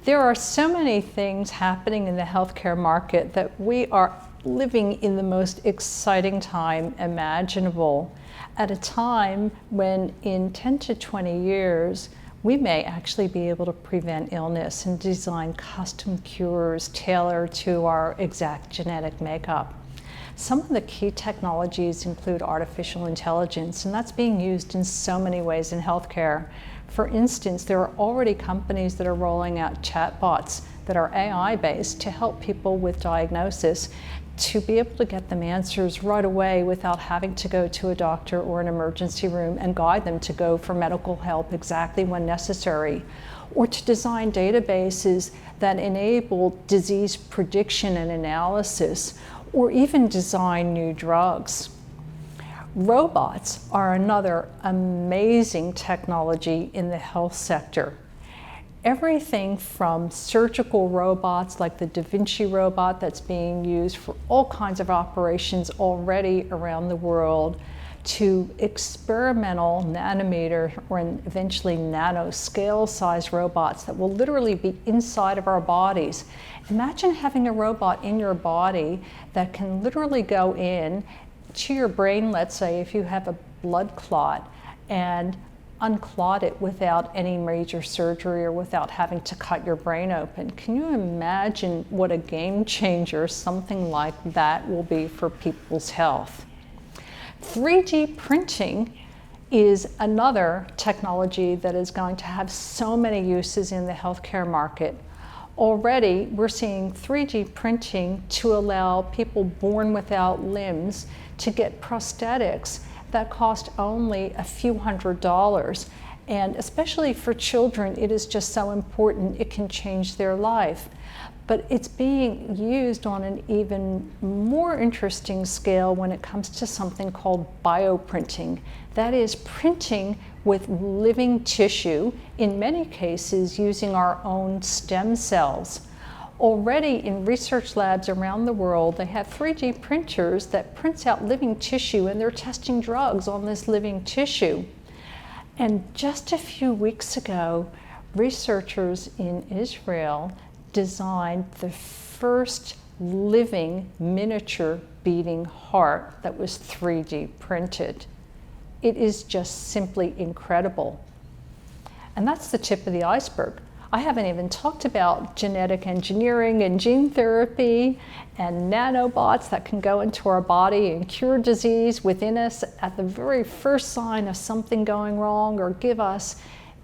There are so many things happening in the healthcare market that we are living in the most exciting time imaginable, at a time when in 10 to 20 years, we may actually be able to prevent illness and design custom cures tailored to our exact genetic makeup. Some of the key technologies include artificial intelligence, and that's being used in so many ways in healthcare. For instance, there are already companies that are rolling out chatbots that are AI-based to help people with diagnosis to be able to get them answers right away without having to go to a doctor or an emergency room and guide them to go for medical help exactly when necessary, or to design databases that enable disease prediction and analysis, or even design new drugs. Robots are another amazing technology in the health sector. Everything from surgical robots like the Da Vinci robot that's being used for all kinds of operations already around the world, to experimental nanometer or eventually nanoscale size robots that will literally be inside of our bodies. Imagine having a robot in your body that can literally go in to your brain, let's say, if you have a blood clot, and unclot it without any major surgery or without having to cut your brain open. Can you imagine what a game changer something like that will be for people's health? 3D printing is another technology that is going to have so many uses in the healthcare market. Already, we're seeing 3D printing to allow people born without limbs to get prosthetics that cost only a few $100s. And especially for children, it is just so important, it can change their life. But it's being used on an even more interesting scale when it comes to something called bioprinting. That is printing with living tissue, in many cases using our own stem cells. Already in research labs around the world, they have 3D printers that prints out living tissue, and they're testing drugs on this living tissue. And just a few weeks ago, researchers in Israel designed the first living miniature beating heart that was 3D printed. It is just simply incredible. And that's the tip of the iceberg. I haven't even talked about genetic engineering and gene therapy and nanobots that can go into our body and cure disease within us at the very first sign of something going wrong, or give us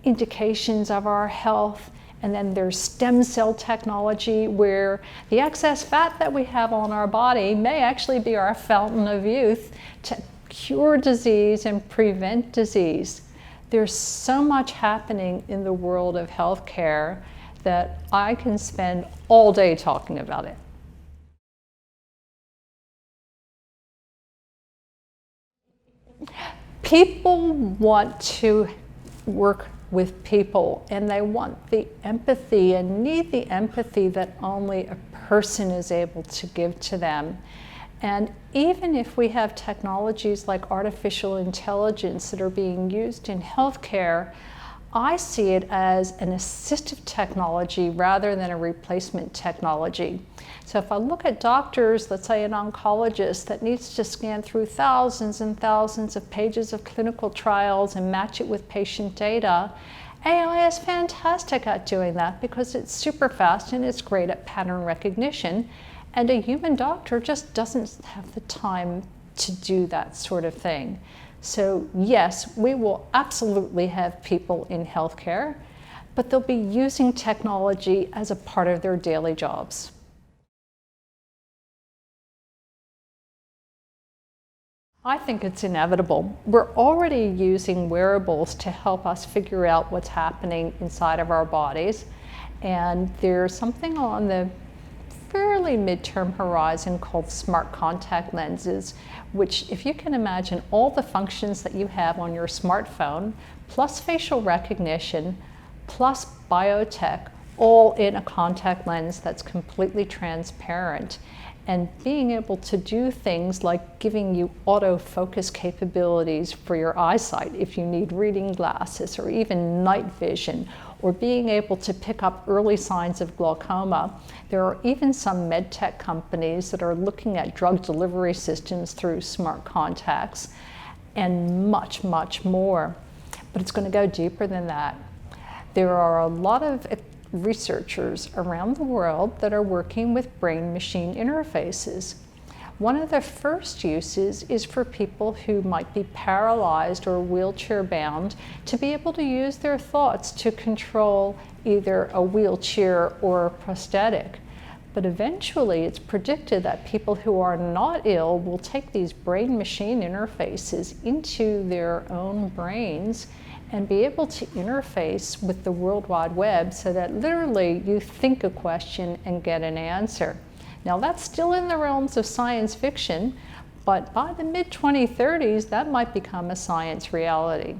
indications of our health. And then there's stem cell technology, where the excess fat that we have on our body may actually be our fountain of youth to cure disease and prevent disease. There's so much happening in the world of healthcare that I can spend all day talking about it. People want to work with people, and they want the empathy and need the empathy that only a person is able to give to them. And even if we have technologies like artificial intelligence that are being used in healthcare, I see it as an assistive technology rather than a replacement technology. So if I look at doctors, let's say an oncologist that needs to scan through thousands and thousands of pages of clinical trials and match it with patient data, AI is fantastic at doing that because it's super fast and it's great at pattern recognition. And a human doctor just doesn't have the time to do that sort of thing. So yes, we will absolutely have people in healthcare, but they'll be using technology as a part of their daily jobs. I think it's inevitable. We're already using wearables to help us figure out what's happening inside of our bodies. And there's something on the fairly midterm horizon called smart contact lenses, which, if you can imagine all the functions that you have on your smartphone, plus facial recognition, plus biotech, all in a contact lens that's completely transparent. and being able to do things like giving you autofocus capabilities for your eyesight if you need reading glasses, or even night vision, or being able to pick up early signs of glaucoma. There are even some med tech companies that are looking at drug delivery systems through smart contacts, and much, much more. But it's going to go deeper than that. There are a lot of researchers around the world that are working with brain-machine interfaces. One of the first uses is for people who might be paralyzed or wheelchair-bound to be able to use their thoughts to control either a wheelchair or a prosthetic. But eventually, it's predicted that people who are not ill will take these brain-machine interfaces into their own brains and be able to interface with the World Wide Web so that literally you think a question and get an answer. Now, that's still in the realms of science fiction, but by the mid-2030s, that might become a science reality.